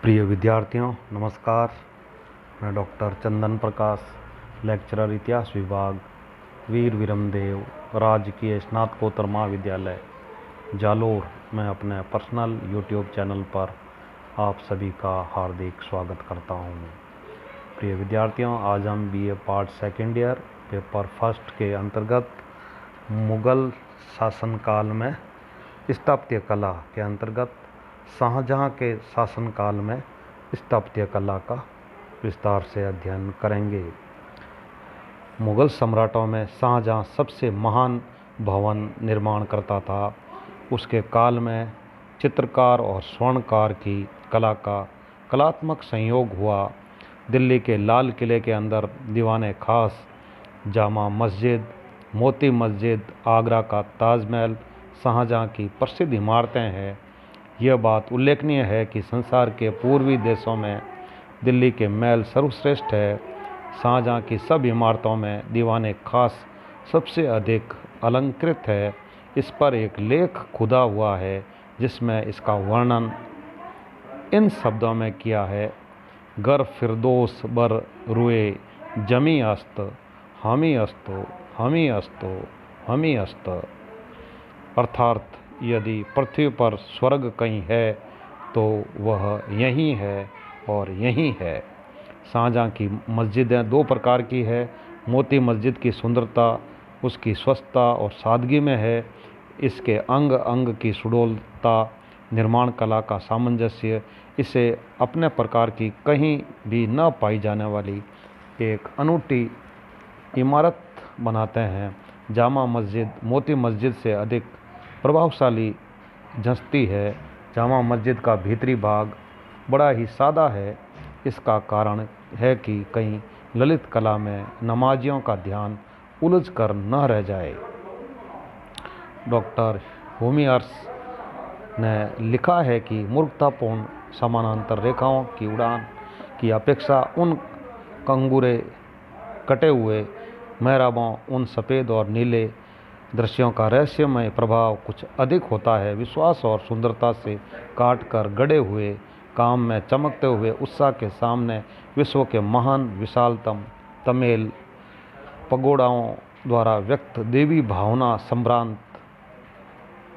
प्रिय विद्यार्थियों नमस्कार। मैं डॉक्टर चंदन प्रकाश, लेक्चरर इतिहास विभाग, वीर विरमदेव राजकीय स्नातकोत्तर महाविद्यालय जालोर में अपने पर्सनल यूट्यूब चैनल पर आप सभी का हार्दिक स्वागत करता हूँ। प्रिय विद्यार्थियों, आज हम BA part second year paper first के अंतर्गत मुग़ल शासनकाल में स्थापत्य कला के अंतर्गत शाहजहाँ के शासनकाल में स्थापत्य कला का विस्तार से अध्ययन करेंगे। मुग़ल सम्राटों में शाहजहाँ सबसे महान भवन निर्माण करता था। उसके काल में चित्रकार और स्वर्णकार की कला का कलात्मक संयोग हुआ। दिल्ली के लाल किले के अंदर दीवाने खास, जामा मस्जिद, मोती मस्जिद, आगरा का ताजमहल शाहजहाँ की प्रसिद्ध इमारतें हैं। यह बात उल्लेखनीय है कि संसार के पूर्वी देशों में दिल्ली के महल सर्वश्रेष्ठ है। शाहजहाँ की सब इमारतों में दीवाने खास सबसे अधिक अलंकृत है। इस पर एक लेख खुदा हुआ है जिसमें इसका वर्णन इन शब्दों में किया है: गर फिरदोस बर रुए जमी अस्त, हामी अस्तो, हामी अस्तो, हामी अस्त। अर्थात यदि पृथ्वी पर स्वर्ग कहीं है तो वह यहीं है और यहीं है। शाहजहाँ की मस्जिदें दो प्रकार की है। मोती मस्जिद की सुंदरता उसकी स्वच्छता और सादगी में है। इसके अंग अंग की सुडौलता, निर्माण कला का सामंजस्य इसे अपने प्रकार की कहीं भी न पाई जाने वाली एक अनूठी इमारत बनाते हैं। जामा मस्जिद मोती मस्जिद से अधिक प्रभावशाली झंझती है। जामा मस्जिद का भीतरी भाग बड़ा ही सादा है। इसका कारण है कि कहीं ललित कला में नमाजियों का ध्यान उलझ कर न रह जाए। डॉक्टर होमियर्स ने लिखा है कि मूर्खतापूर्ण समानांतर रेखाओं की उड़ान की अपेक्षा उन कंगूरे कटे हुए मेहराबों, उन सफ़ेद और नीले दृश्यों का रहस्यमय प्रभाव कुछ अधिक होता है। विश्वास और सुंदरता से काट कर गढ़े हुए, काम में चमकते हुए उत्साह के सामने विश्व के महान विशालतम तमेल पगोड़ाओं द्वारा व्यक्त देवी भावना संभ्रांत,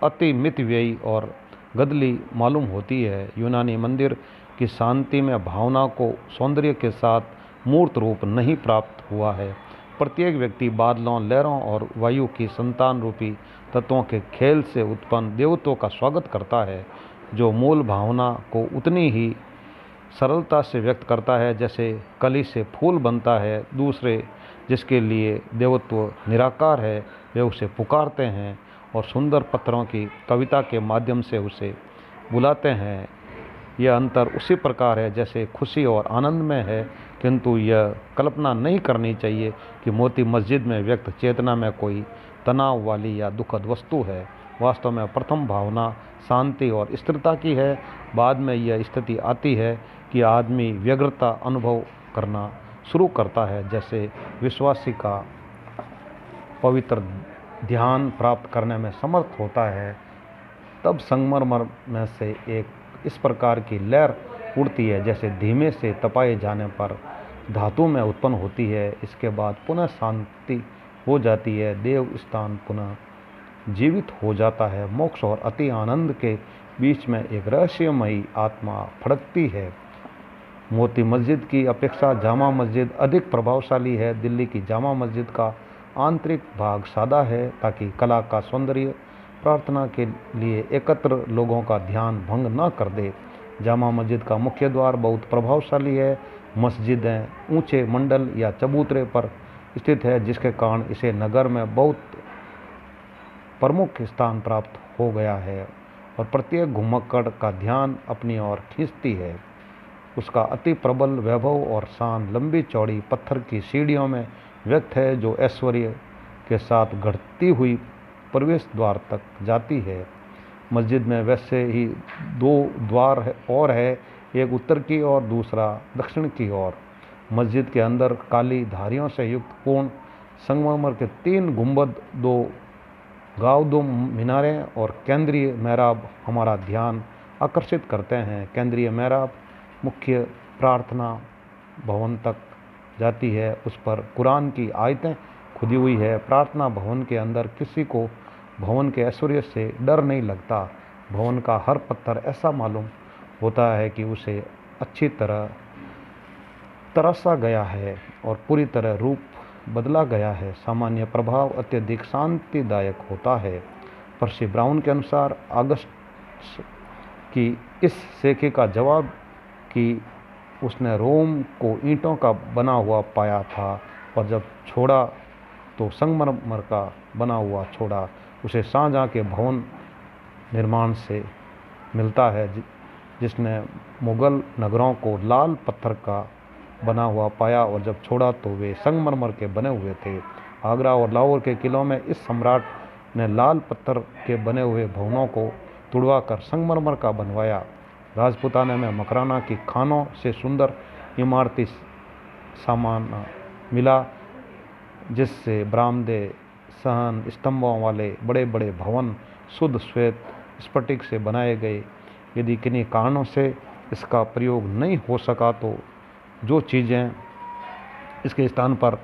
अति मितव्ययी और गदली मालूम होती है। यूनानी मंदिर की शांति में भावना को सौंदर्य के साथ मूर्त रूप नहीं प्राप्त हुआ है। प्रत्येक व्यक्ति बादलों, लहरों और वायु की संतान रूपी तत्वों के खेल से उत्पन्न देवत्वों का स्वागत करता है, जो मूल भावना को उतनी ही सरलता से व्यक्त करता है जैसे कली से फूल बनता है। दूसरे जिसके लिए देवत्व निराकार है, वे उसे पुकारते हैं और सुंदर पत्थरों की कविता के माध्यम से उसे बुलाते हैं। यह अंतर उसी प्रकार है जैसे खुशी और आनंद में है, किंतु यह कल्पना नहीं करनी चाहिए कि मोती मस्जिद में व्यक्त चेतना में कोई तनाव वाली या दुखद वस्तु है। वास्तव में प्रथम भावना शांति और स्थिरता की है। बाद में यह स्थिति आती है कि आदमी व्यग्रता अनुभव करना शुरू करता है, जैसे विश्वासी का पवित्र ध्यान प्राप्त करने में समर्थ होता है। तब संगमरमर में से एक इस प्रकार की लहर उड़ती है जैसे धीमे से तपाए जाने पर धातु में उत्पन्न होती है। इसके बाद पुनः शांति हो जाती है। देव स्थान पुनः जीवित हो जाता है। मोक्ष और अति आनंद के बीच में एक रहस्यमयी आत्मा फड़कती है। मोती मस्जिद की अपेक्षा जामा मस्जिद अधिक प्रभावशाली है। दिल्ली की जामा मस्जिद का आंतरिक भाग सादा है ताकि कला का सौंदर्य प्रार्थना के लिए एकत्र लोगों का ध्यान भंग न कर दे। जामा मस्जिद का मुख्य द्वार बहुत प्रभावशाली है। मस्जिदें ऊंचे मंडल या चबूतरे पर स्थित है, जिसके कारण इसे नगर में बहुत प्रमुख स्थान प्राप्त हो गया है और प्रत्येक घुमक्कड़ का ध्यान अपनी ओर खींचती है। उसका अति प्रबल वैभव और शान लंबी चौड़ी पत्थर की सीढ़ियों में व्यक्त है, जो ऐश्वर्य के साथ घटती हुई प्रवेश द्वार तक जाती है। मस्जिद में वैसे ही दो द्वार और है, एक उत्तर की ओर, दूसरा दक्षिण की ओर। मस्जिद के अंदर काली धारियों से युक्त पूर्ण संगमरमर के 3 गुंबद, 2 गावदुम मीनारें और केंद्रीय मेहराब हमारा ध्यान आकर्षित करते हैं। केंद्रीय मेहराब मुख्य प्रार्थना भवन तक जाती है, उस पर कुरान की आयतें खुदी हुई है। प्रार्थना भवन के अंदर किसी को भवन के ऐश्वर्य से डर नहीं लगता। भवन का हर पत्थर ऐसा मालूम होता है कि उसे अच्छी तरह तराशा गया है और पूरी तरह रूप बदला गया है। सामान्य प्रभाव अत्यधिक शांतिदायक होता है। पर्सी ब्राउन के अनुसार अगस्त की इस सेके का जवाब कि उसने रोम को ईंटों का बना हुआ पाया था और जब छोड़ा तो संगमरमर का बना हुआ छोड़ा, उसे शाहजहां के भवन निर्माण से मिलता है जिसने मुगल नगरों को लाल पत्थर का बना हुआ पाया और जब छोड़ा तो वे संगमरमर के बने हुए थे। आगरा और लाहौर के किलों में इस सम्राट ने लाल पत्थर के बने हुए भवनों को तुड़वा कर संगमरमर का बनवाया। राजपुताना में मकराना की खानों से सुंदर इमारती सामान मिला, जिससे बरामदे, सहन, स्तंभों वाले बड़े बड़े भवन शुद्ध श्वेत स्फटिक से बनाए गए। यदि किन्हीं कारणों से इसका प्रयोग नहीं हो सका तो जो चीज़ें इसके स्थान पर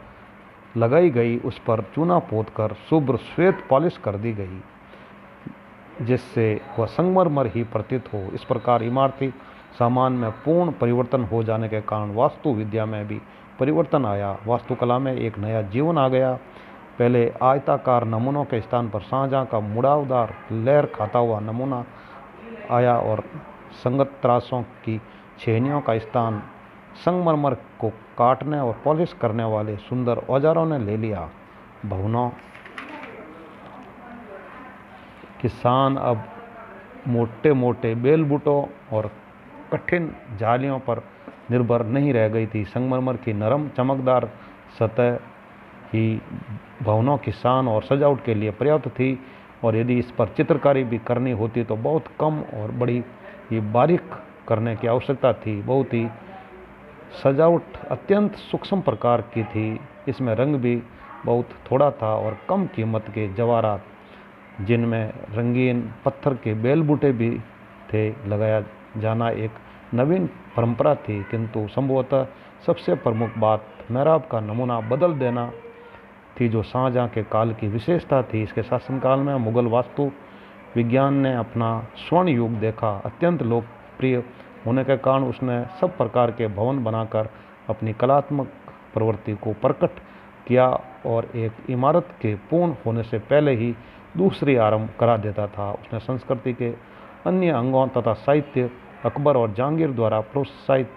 लगाई गई उस पर चूना पोत कर शुभ्र श्वेत पॉलिश कर दी गई, जिससे वह संगमरमर ही प्रतीत हो। इस प्रकार इमारती सामान में पूर्ण परिवर्तन हो जाने के कारण वास्तु विद्या में भी परिवर्तन आया। वास्तुकला में एक नया जीवन आ गया। पहले आयताकार नमूनों के स्थान पर शाहजहां का मुड़ावदार लहर खाता हुआ नमूना आया और संगत त्रासों की छेनियों का स्थान संगमरमर को काटने और पॉलिश करने वाले सुंदर औजारों ने ले लिया। भवनों की शान अब मोटे मोटे बेलबूटों और कठिन जालियों पर निर्भर नहीं रह गई थी। संगमरमर की नरम चमकदार सतह ही भवनों की शान और सजावट के लिए पर्याप्त थी, और यदि इस पर चित्रकारी भी करनी होती तो बहुत कम और बड़ी ही बारीक करने की आवश्यकता थी। बहुत ही सजावट अत्यंत सूक्ष्म प्रकार की थी। इसमें रंग भी बहुत थोड़ा था और कम कीमत के जवाहरात, जिनमें रंगीन पत्थर के बेलबूटे भी थे, लगाया जाना एक नवीन परंपरा थी। किंतु संभवतः सबसे प्रमुख बात मेहराब का नमूना बदल देना थी, जो शाहजहां के काल की विशेषता थी। इसके शासनकाल में मुगल वास्तु विज्ञान ने अपना स्वर्ण युग देखा। अत्यंत लोकप्रिय होने के कारण उसने सब प्रकार के भवन बनाकर अपनी कलात्मक प्रवृत्ति को प्रकट किया और एक इमारत के पूर्ण होने से पहले ही दूसरी आरंभ करा देता था। उसने संस्कृति के अन्य अंगों तथा साहित्य, अकबर और जहांगीर द्वारा प्रोत्साहित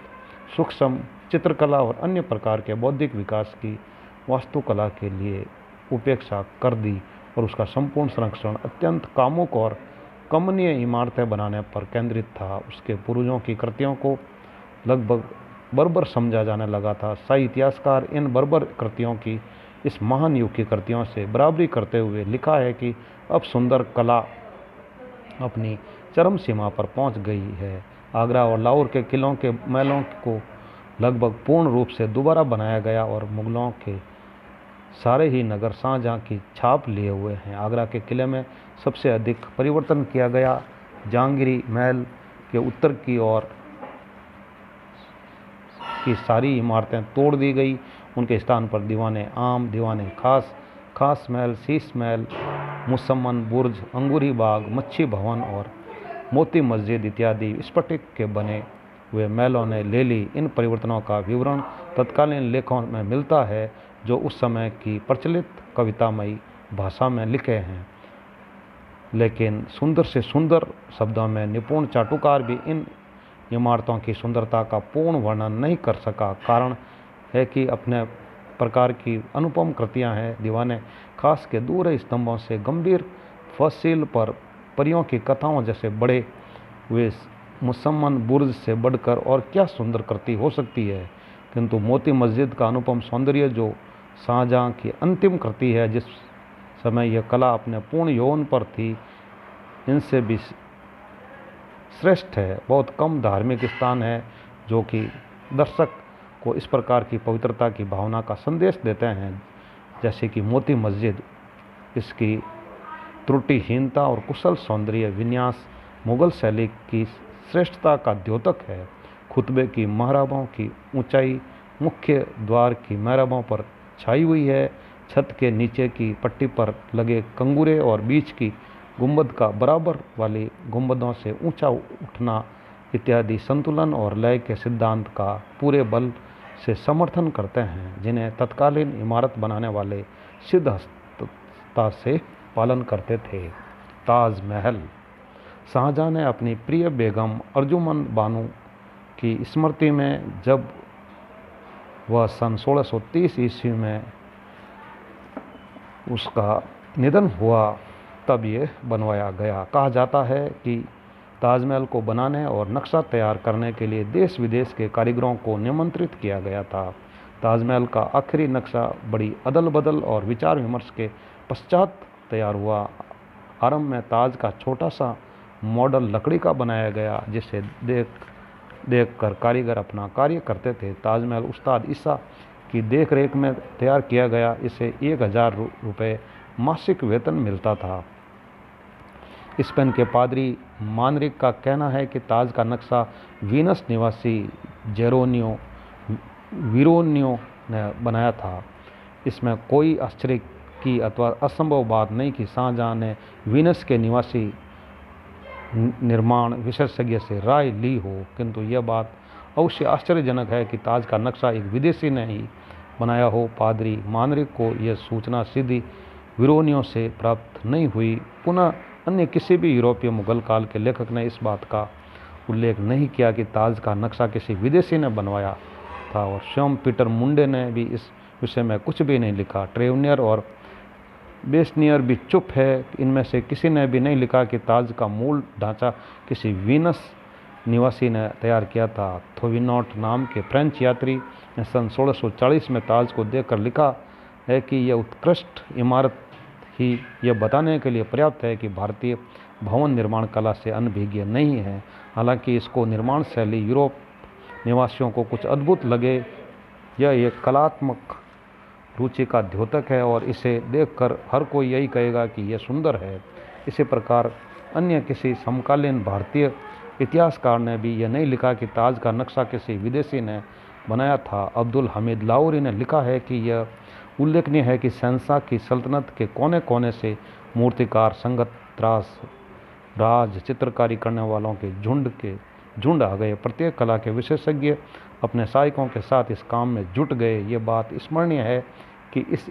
सूक्ष्म चित्रकला और अन्य प्रकार के बौद्धिक विकास की वास्तुकला के लिए उपेक्षा कर दी और उसका संपूर्ण संरक्षण अत्यंत कामुक और कमनीय इमारतें बनाने पर केंद्रित था। उसके पूर्वजों की कृतियों को लगभग बर्बर समझा जाने लगा था। शाही इतिहासकार इन बर्बर कृतियों की इस महान युग की कृतियों से बराबरी करते हुए लिखा है कि अब सुंदर कला अपनी चरम सीमा पर पहुंच गई है। आगरा और लाहौर के किलों के महलों को लगभग पूर्ण रूप से दोबारा बनाया गया और मुगलों के सारे ही नगर शाहजहां की छाप लिए हुए हैं। आगरा के किले में सबसे अधिक परिवर्तन किया गया। जहांगीरी महल के उत्तर की ओर की सारी इमारतें तोड़ दी गई। उनके स्थान पर दीवाने आम, दीवाने खास महल, शीश महल, मुसम्मन बुर्ज, अंगूरी बाग, मच्छी भवन और मोती मस्जिद इत्यादि स्फटिक के बने हुए महलों ने ले ली। इन परिवर्तनों का विवरण तत्कालीन लेखों में मिलता है, जो उस समय की प्रचलित कवितामयी भाषा में लिखे हैं, लेकिन सुंदर से सुंदर शब्दों में निपुण चाटुकार भी इन इमारतों की सुंदरता का पूर्ण वर्णन नहीं कर सका। कारण है कि अपने प्रकार की अनुपम कृतियां हैं। दीवाने खास के दूर स्तंभों से गंभीर फसील पर परियों की कथाओं जैसे बड़े हुए मुसम्मन बुर्ज से बढ़कर और क्या सुंदर कृति हो सकती है। किंतु मोती मस्जिद का अनुपम सौंदर्य, जो शाहजहां की अंतिम कृति है, जिस समय यह कला अपने पूर्ण यौवन पर थी, इनसे भी श्रेष्ठ है। बहुत कम धार्मिक स्थान है जो कि दर्शक को इस प्रकार की पवित्रता की भावना का संदेश देते हैं, जैसे कि मोती मस्जिद। इसकी त्रुटिहीनता और कुशल सौंदर्य विन्यास मुगल शैली की श्रेष्ठता का द्योतक है। खुतबे की महराबों की ऊंचाई मुख्य द्वार की महराबों पर छाई हुई है। छत के नीचे की पट्टी पर लगे कंगूरे और बीच की गुंबद का बराबर वाली गुंबदों से ऊंचा उठना इत्यादि संतुलन और लय के सिद्धांत का पूरे बल से समर्थन करते हैं, जिन्हें तत्कालीन इमारत बनाने वाले सिद्धहस्तता से पालन करते थे। ताजमहल। शाहजहां ने अपनी प्रिय बेगम अर्जुमन बानो की स्मृति में जब वह सन 1630 ईस्वी में उसका निधन हुआ तब ये बनवाया गया। कहा जाता है कि ताजमहल को बनाने और नक्शा तैयार करने के लिए देश विदेश के कारीगरों को निमंत्रित किया गया था। ताजमहल का आखिरी नक्शा बड़ी अदल बदल और विचार विमर्श के पश्चात तैयार हुआ। आरंभ में ताज का छोटा सा मॉडल लकड़ी का बनाया गया, जिसे देख कर कारीगर अपना कार्य करते थे। ताजमहल उस्ताद ईसा की देख रेख में तैयार किया गया। इसे 1000 रुपये मासिक वेतन मिलता था। स्पेन के पादरी मानरिक का कहना है कि ताज का नक्शा वीनस निवासी जेरोनियो वीरोनियो ने बनाया था। इसमें कोई आश्चर्य की अथवा असंभव बात नहीं कि शाहजहां ने वीनस के निवासी निर्माण विशेषज्ञ से राय ली हो, किंतु यह बात अवश्य आश्चर्यजनक है कि ताज का नक्शा एक विदेशी ने ही बनाया हो। पादरी मानरिक को यह सूचना सीधी वीरोनियो से प्राप्त नहीं हुई। पुनः अन्य किसी भी यूरोपीय मुगल काल के लेखक ने इस बात का उल्लेख नहीं किया कि ताज का नक्शा किसी विदेशी ने बनवाया था, और स्वयं पीटर मुंडे ने भी इस विषय में कुछ भी नहीं लिखा। ट्रेवनियर और बेस्नियर भी चुप है। इनमें से किसी ने भी नहीं लिखा कि ताज का मूल ढांचा किसी वीनस निवासी ने तैयार किया था। थोविनोट नाम के फ्रेंच यात्री ने सन 1640 में ताज को देखकर लिखा है कि यह उत्कृष्ट इमारत ही यह बताने के लिए पर्याप्त है कि भारतीय भवन निर्माण कला से अनभिज्ञ नहीं है। हालांकि इसको निर्माण शैली यूरोप निवासियों को कुछ अद्भुत लगे, यह एक कलात्मक रुचि का द्योतक है और इसे देखकर हर कोई यही कहेगा कि यह सुंदर है। इसी प्रकार अन्य किसी समकालीन भारतीय इतिहासकार ने भी यह नहीं लिखा कि ताज का नक्शा किसी विदेशी ने बनाया था। अब्दुल हमीद लाहौरी ने लिखा है कि यह उल्लेखनीय है कि शहंशाह की सल्तनत के कोने कोने से मूर्तिकार, संगत, त्रास, राज, चित्रकारी करने वालों के झुंड आ गए। प्रत्येक कला के विशेषज्ञ अपने सहायकों के साथ इस काम में जुट गए। ये बात स्मरणीय है कि इस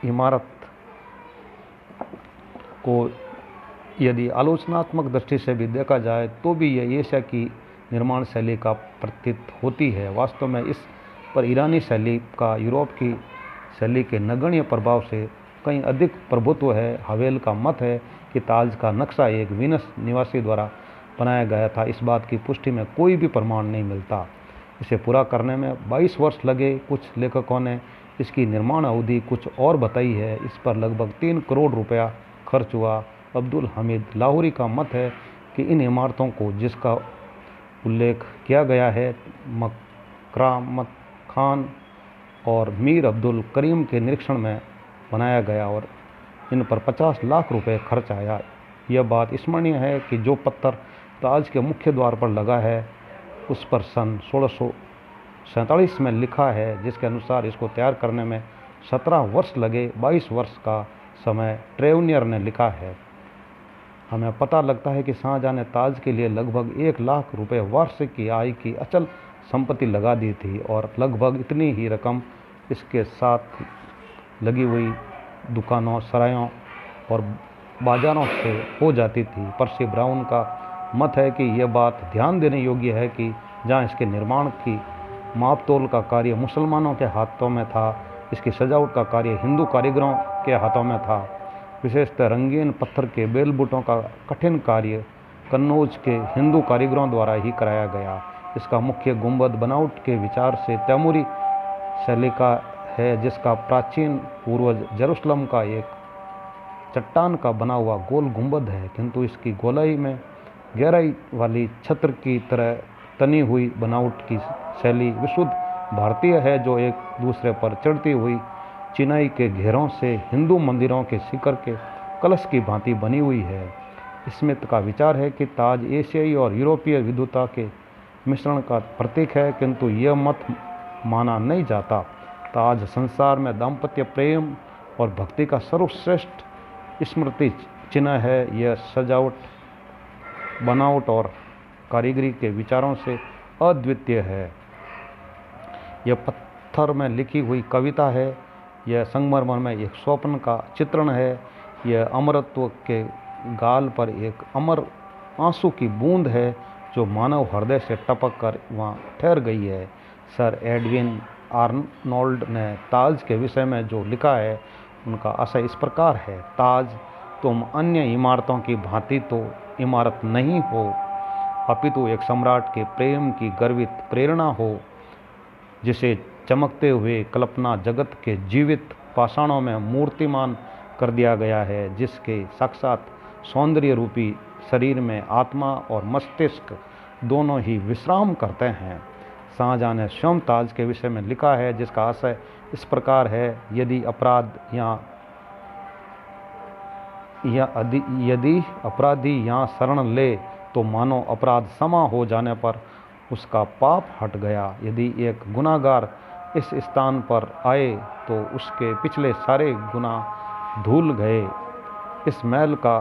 इमारत को यदि आलोचनात्मक दृष्टि से भी देखा जाए तो भी यह एशिया की निर्माण शैली का प्रतीत होती है। वास्तव में इस पर ईरानी शैली का यूरोप की शैली के नगण्य प्रभाव से कहीं अधिक प्रभुत्व है। हवेल का मत है कि ताज का नक्शा एक वीनस निवासी द्वारा बनाया गया था। इस बात की पुष्टि में कोई भी प्रमाण नहीं मिलता। इसे पूरा करने में 22 वर्ष लगे। कुछ लेखकों ने इसकी निर्माण अवधि कुछ और बताई है। इस पर लगभग 3 करोड़ रुपया खर्च हुआ। अब्दुल हमीद लाहौरी का मत है कि इन इमारतों को, जिसका उल्लेख किया गया है, मकरामत खान और मीर अब्दुल करीम के निरीक्षण में बनाया गया और इन पर 50 लाख रुपए खर्च आया। यह बात स्मरणीय है कि जो पत्थर ताज के मुख्य द्वार पर लगा है उस पर सन 1647 में लिखा है, जिसके अनुसार इसको तैयार करने में 17 वर्ष लगे। 22 वर्ष का समय ट्रेवनियर ने लिखा है। हमें पता लगता है कि शाहजहां ने ताज के लिए लगभग 1 लाख रुपए वार्षिक की आय की अचल संपत्ति लगा दी थी और लगभग इतनी ही रकम इसके साथ लगी हुई दुकानों, सरायों और बाजारों से हो जाती थी। पर्सी ब्राउन का मत है कि यह बात ध्यान देने योग्य है कि जहां इसके निर्माण की मापतोल का कार्य मुसलमानों के हाथों में था, इसकी सजावट का कार्य हिंदू कारीगरों के हाथों में था। विशेषतः रंगीन पत्थर के बेलबूटों का कठिन कार्य कन्नौज के हिंदू कारीगरों द्वारा ही कराया गया। इसका मुख्य गुंबद बनावट के विचार से तैमूरी शैली का है, जिसका प्राचीन पूर्वज जेरूसलम का एक चट्टान का बना हुआ गोल गुंबद है, किंतु इसकी गोलाई में गहराई वाली छत्र की तरह तनी हुई बनावट की शैली विशुद्ध भारतीय है, जो एक दूसरे पर चढ़ती हुई चिनाई के घेरों से हिंदू मंदिरों के शिखर के कलश की भांति बनी हुई है। स्मिथ का विचार है कि ताज एशियाई और यूरोपीय विद्वता के मिश्रण का प्रतीक है, किंतु यह मत माना नहीं जाता। ताज संसार में दाम्पत्य प्रेम और भक्ति का सर्वश्रेष्ठ स्मृति चिन्ह है। यह सजावट, बनावट और कारीगरी के विचारों से अद्वितीय है। यह पत्थर में लिखी हुई कविता है। यह संगमरमर में एक स्वप्न का चित्रण है। यह अमरत्व के गाल पर एक अमर आंसू की बूंद है जो मानव हृदय से टपक कर वहाँ ठहर गई है। सर एडविन आर्नोल्ड ने ताज के विषय में जो लिखा है उनका आशय इस प्रकार है। ताज, तुम अन्य इमारतों की भांति तो इमारत नहीं हो, अपितु एक सम्राट के प्रेम की गर्वित प्रेरणा हो, जिसे चमकते हुए कल्पना जगत के जीवित पाषाणों में मूर्तिमान कर दिया गया है, जिसके साक्षात सौंदर्य रूपी शरीर में आत्मा और मस्तिष्क दोनों ही विश्राम करते हैं। शाहजहां ने स्वयं ताज के विषय में लिखा है, जिसका आशय इस प्रकार है। यदि अपराधी यहाँ शरण ले तो मानो अपराध क्षमा हो जाने पर उसका पाप हट गया। यदि एक गुनाहगार इस स्थान पर आए तो उसके पिछले सारे गुनाह धुल गए। इस महल का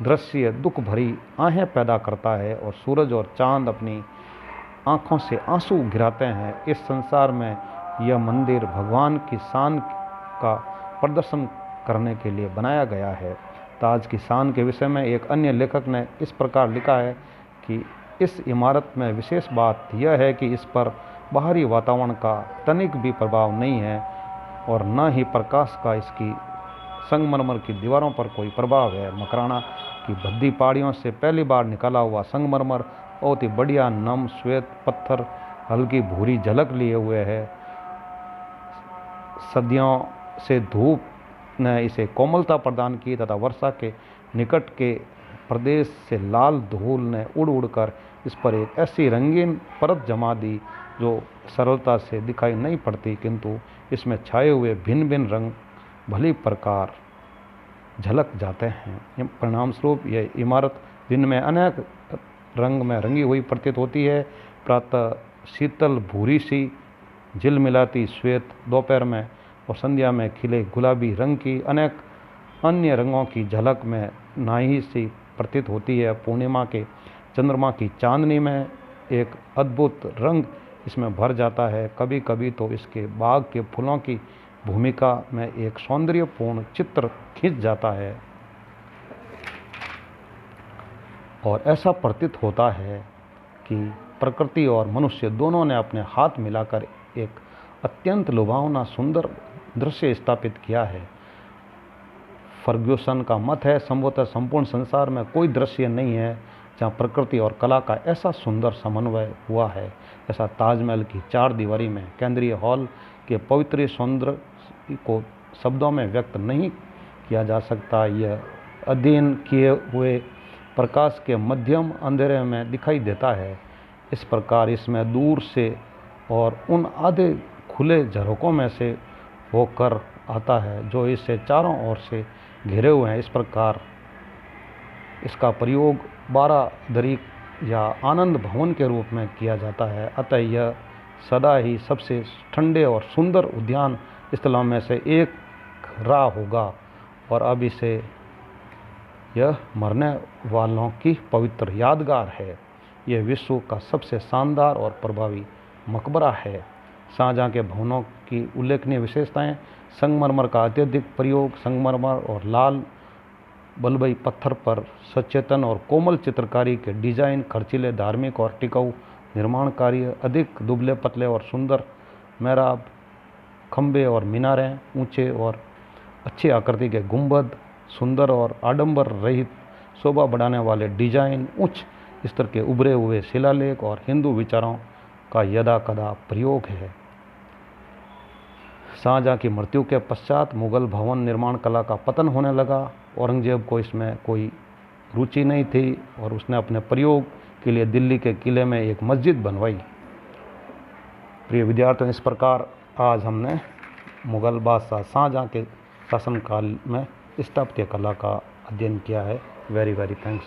दृश्य दुख भरी आहें पैदा करता है और सूरज और चांद अपनी आँखों से आंसू गिराते हैं। इस संसार में यह मंदिर भगवान की शान का प्रदर्शन करने के लिए बनाया गया है। ताज की शान के विषय में एक अन्य लेखक ने इस प्रकार लिखा है कि इस इमारत में विशेष बात यह है कि इस पर बाहरी वातावरण का तनिक भी प्रभाव नहीं है और न ही प्रकाश का इसकी संगमरमर की दीवारों पर कोई प्रभाव है। मकराना की भद्दी पहाड़ियों से पहली बार निकाला हुआ संगमरमर बहुत ही बढ़िया नम श्वेत पत्थर हल्की भूरी झलक लिए हुए है। सदियों से धूप ने इसे कोमलता प्रदान की तथा वर्षा के निकट के प्रदेश से लाल धूल ने उड़ उड़कर इस पर एक ऐसी रंगीन परत जमा दी जो सरलता से दिखाई नहीं पड़ती, किंतु इसमें छाए हुए भिन्न भिन्न रंग भली प्रकार झलक जाते हैं। परिणाम स्वरूप यह इमारत दिन में अनेक रंग में रंगी हुई प्रतीत होती है। प्रातः शीतल भूरी सी झिलमिलाती श्वेत, दोपहर में और संध्या में खिले गुलाबी रंग की अनेक अन्य रंगों की झलक में नाई सी प्रतीत होती है। पूर्णिमा के चंद्रमा की चांदनी में एक अद्भुत रंग इसमें भर जाता है। कभी कभी तो इसके बाग के फूलों की भूमिका में एक सौंदर्यपूर्ण चित्र खिंच जाता है और ऐसा प्रतीत होता है कि प्रकृति और मनुष्य दोनों ने अपने हाथ मिलाकर एक अत्यंत लुभावना सुंदर दृश्य स्थापित किया है। फर्ग्यूसन का मत है, संभवतः संपूर्ण संसार में कोई दृश्य नहीं है जहाँ प्रकृति और कला का ऐसा सुंदर समन्वय हुआ है जैसा ताजमहल की 4 दीवारी में। केंद्रीय हॉल के पवित्र सौंदर्य को शब्दों में व्यक्त नहीं किया जा सकता। यह अध्ययन किए हुए प्रकाश के मध्यम अंधेरे में दिखाई देता है। इस प्रकार इसमें दूर से और उन आधे खुले झरोकों में से होकर आता है जो इससे चारों ओर से घिरे हुए हैं। इस प्रकार इसका प्रयोग 12 दरी या आनंद भवन के रूप में किया जाता है। अतः यह सदा ही सबसे ठंडे और सुंदर उद्यान स्थलों में से एक रहा होगा और अब इसे यह मरने वालों की पवित्र यादगार है। यह विश्व का सबसे शानदार और प्रभावी मकबरा है। शाहजहां के भवनों की उल्लेखनीय विशेषताएं: संगमरमर का अत्यधिक प्रयोग, संगमरमर और लाल बलबई पत्थर पर सचेतन और कोमल चित्रकारी के डिजाइन, खर्चीले धार्मिक और टिकाऊ निर्माण कार्य, अधिक दुबले पतले और सुंदर मेहराब, खंबे और मीनारें, ऊंचे और अच्छी आकृति के गुंबद, सुंदर और आडंबर रहित शोभा बढ़ाने वाले डिजाइन, उच्च स्तर के उभरे हुए शिलालेख और हिंदू विचारों का यदा कदा प्रयोग है। शाहजहां की मृत्यु के पश्चात मुगल भवन निर्माण कला का पतन होने लगा। औरंगजेब को इसमें कोई रुचि नहीं थी और उसने अपने प्रयोग के लिए दिल्ली के किले में एक मस्जिद बनवाई। प्रिय विद्यार्थियों, इस प्रकार आज हमने मुगल बादशाह शाहजहां के शासनकाल में स्थापत्य कला का अध्ययन किया है। Very thanks.